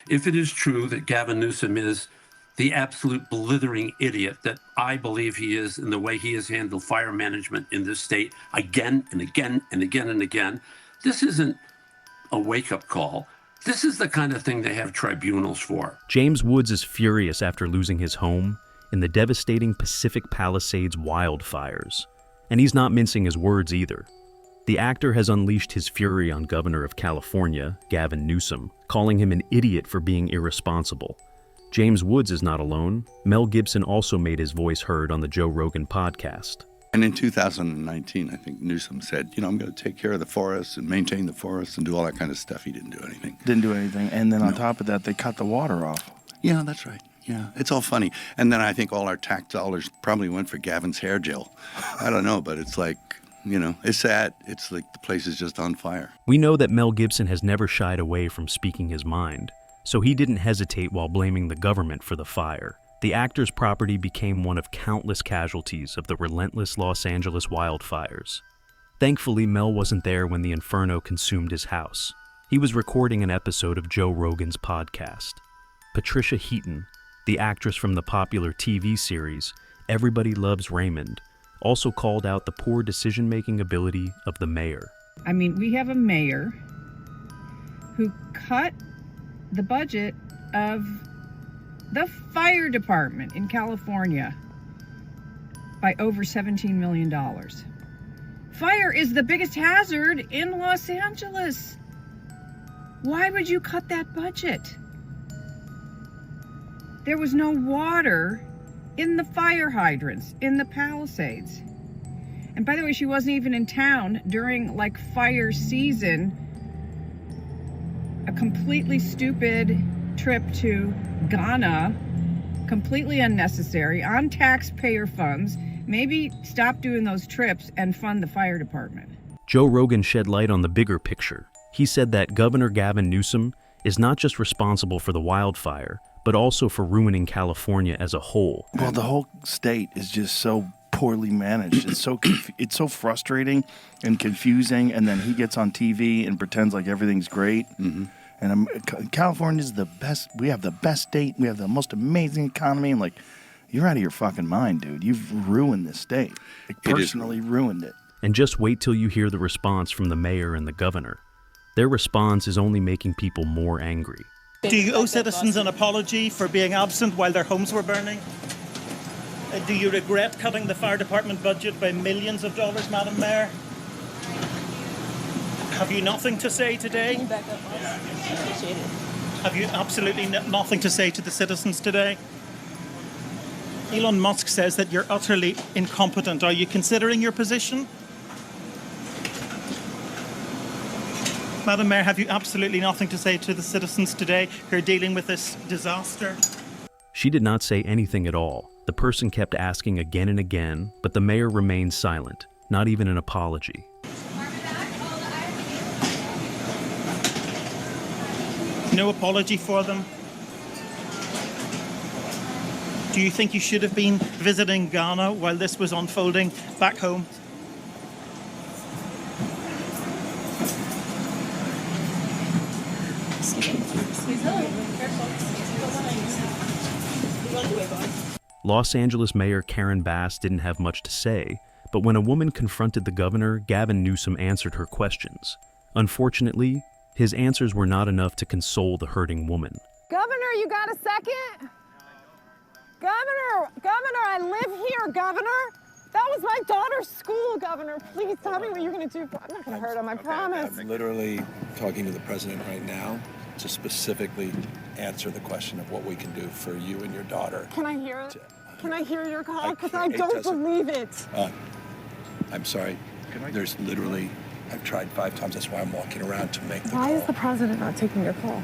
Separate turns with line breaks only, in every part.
If it is true that Gavin Newsom is the absolute blithering idiot that I believe he is in the way he has handled fire management in this state again and again and again and again, this isn't a wake-up call. This is the kind of thing they have tribunals for.
James Woods is furious after losing his home in the devastating Pacific Palisades wildfires. And he's not mincing his words either. The actor has unleashed his fury on Governor of California, Gavin Newsom, calling him an idiot for being irresponsible. James Woods is not alone. Mel Gibson also made his voice heard on the Joe Rogan podcast.
And in 2019, I think Newsom said, I'm going to take care of the forests and maintain the forests and do all that kind of stuff. He didn't do anything.
Didn't do anything. And then on top of that, they cut the water off.
Yeah, that's right. Yeah, it's all funny. And then I think all our tax dollars probably went for Gavin's hair gel. I don't know, but it's like, it's sad. It's like the place is just on fire.
We know that Mel Gibson has never shied away from speaking his mind, so he didn't hesitate while blaming the government for the fire. The actor's property became one of countless casualties of the relentless Los Angeles wildfires. Thankfully, Mel wasn't there when the inferno consumed his house. He was recording an episode of Joe Rogan's podcast. Patricia Heaton, the actress from the popular TV series Everybody Loves Raymond, also called out the poor decision-making ability of the mayor.
I mean, we have a mayor who cut the budget of the fire department in California by over $17 million. Fire is the biggest hazard in Los Angeles. Why would you cut that budget? There was no water in the fire hydrants in the Palisades. And by the way, she wasn't even in town during fire season. A completely stupid trip to Ghana, completely unnecessary, on taxpayer funds. Maybe stop doing those trips and fund the fire department.
Joe Rogan shed light on the bigger picture. He said that Governor Gavin Newsom is not just responsible for the wildfire, but also for ruining California as a whole.
Well, the whole state is just so poorly managed. It's so frustrating and confusing, and then he gets on TV and pretends like everything's great. Mm-hmm. And California's the best. We have the best state. We have the most amazing economy. And you're out of your fucking mind, dude. You've ruined this state. Personally ruined it.
And just wait till you hear the response from the mayor and the governor. Their response is only making people more angry.
Do you owe citizens an apology for being absent while their homes were burning? Do you regret cutting the fire department budget by millions of dollars, Madam Mayor? Have you nothing to say today?
Can you back up? Appreciate it.
Have you absolutely nothing to say to the citizens today? Elon Musk says that you're utterly incompetent. Are you considering your position? Madam Mayor, have you absolutely nothing to say to the citizens today who are dealing with this disaster?
She did not say anything at all. The person kept asking again and again, but the mayor remained silent, not even an apology.
No apology for them? Do you think you should have been visiting Ghana while this was unfolding back home?
Los Angeles Mayor Karen Bass didn't have much to say, but when a woman confronted the governor, Gavin Newsom answered her questions. Unfortunately, his answers were not enough to console the hurting woman.
Governor, you got a second? Governor, I live here, Governor. That was my daughter's school, Governor. Please tell me what you're going to do. I'm not going to hurt him, I promise.
I'm literally talking to the president right now to specifically answer the question of what we can do for you and your daughter.
Can I hear it? Can I hear your call? Because I don't believe it.
I'm sorry. There's literally, I've tried 5 times. That's why I'm walking around to make the call.
Why is the president not taking your call?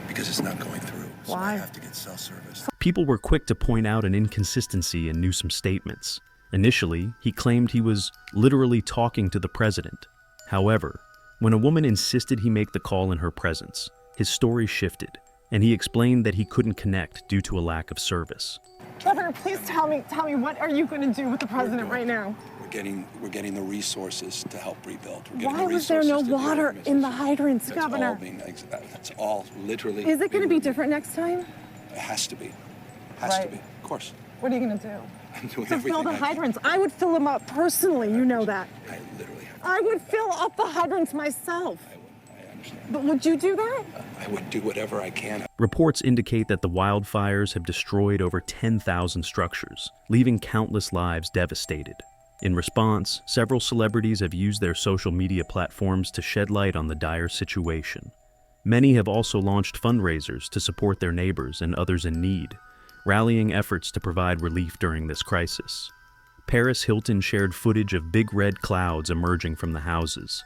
Because it's not going through. So
Why?
I have to get cell service.
People were quick to point out an inconsistency in Newsom's statements. Initially, he claimed he was literally talking to the president. However, when a woman insisted he make the call in her presence, his story shifted. and he explained that he couldn't connect due to a lack of service.
Governor, please tell me what are you going to do with the president right now?
We're getting the resources to help rebuild.
Why was there no water in the hydrants, Governor?
That's all literally.
Is it going to be different next time?
It has to be. Has to be. Of course.
What are you going to do?
I'm doing
To
everything
fill the
I can.
hydrants. I would fill them up personally, you know that.
I literally have.
I would fill up the hydrants myself.
I understand.
But would you do that?
I would do whatever I can.
Reports indicate that the wildfires have destroyed over 10,000 structures, leaving countless lives devastated. In response, several celebrities have used their social media platforms to shed light on the dire situation. Many have also launched fundraisers to support their neighbors and others in need, rallying efforts to provide relief during this crisis. Paris Hilton shared footage of big red clouds emerging from the houses.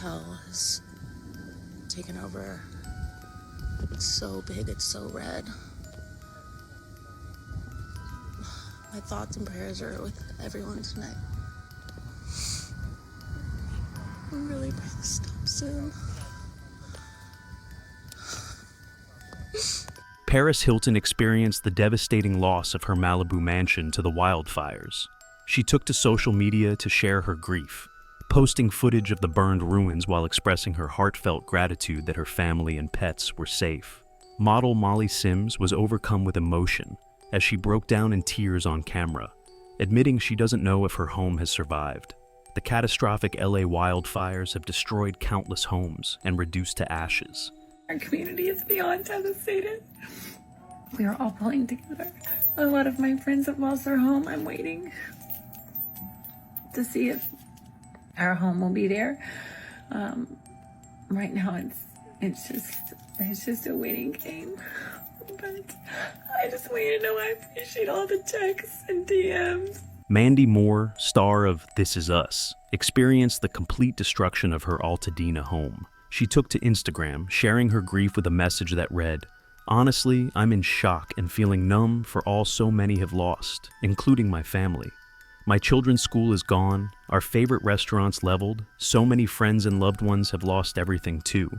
Hell has taken over. It's so big, it's so red. My thoughts and prayers are with everyone tonight. I really pray this stops soon.
Paris Hilton experienced the devastating loss of her Malibu mansion to the wildfires. She took to social media to share her grief, posting footage of the burned ruins while expressing her heartfelt gratitude that her family and pets were safe. Model Molly Sims was overcome with emotion as she broke down in tears on camera, admitting she doesn't know if her home has survived. The catastrophic LA wildfires have destroyed countless homes and reduced to ashes.
Our community is beyond devastated. We are all pulling together. A lot of my friends have lost their home. I'm waiting to see if our home will be there. Right now, it's just a waiting game. But I just want you to know I appreciate all the texts and DMs.
Mandy Moore, star of This Is Us, experienced the complete destruction of her Altadena home. She took to Instagram, sharing her grief with a message that read, "Honestly, I'm in shock and feeling numb for all so many have lost, including my family. My children's school is gone, our favorite restaurants leveled, so many friends and loved ones have lost everything too.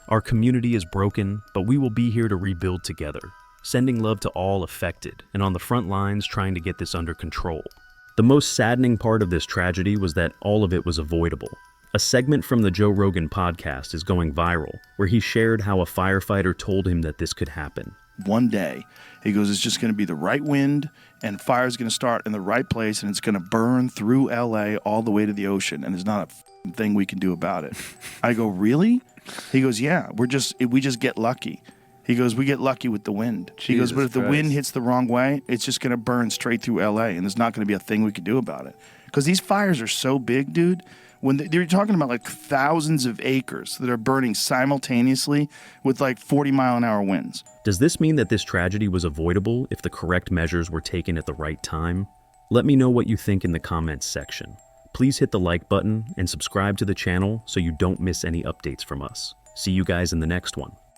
Our community is broken, but we will be here to rebuild together, sending love to all affected and on the front lines trying to get this under control." The most saddening part of this tragedy was that all of it was avoidable. A segment from the Joe Rogan podcast is going viral, where he shared how a firefighter told him that this could happen.
One day, he goes, it's just going to be the right wind, and fire's going to start in the right place, and it's going to burn through LA all the way to the ocean, and there's not a thing we can do about it. I go, really? He goes, yeah, we just get lucky. He goes, we get lucky with the wind. He goes, but if the wind hits the wrong way, it's just going to burn straight through LA, and there's not going to be a thing we can do about it. Because these fires are so big, dude. When they're talking about like thousands of acres that are burning simultaneously with like 40-mile-an-hour winds.
Does this mean that this tragedy was avoidable if the correct measures were taken at the right time? Let me know what you think in the comments section. Please hit the like button and subscribe to the channel so you don't miss any updates from us. See you guys in the next one.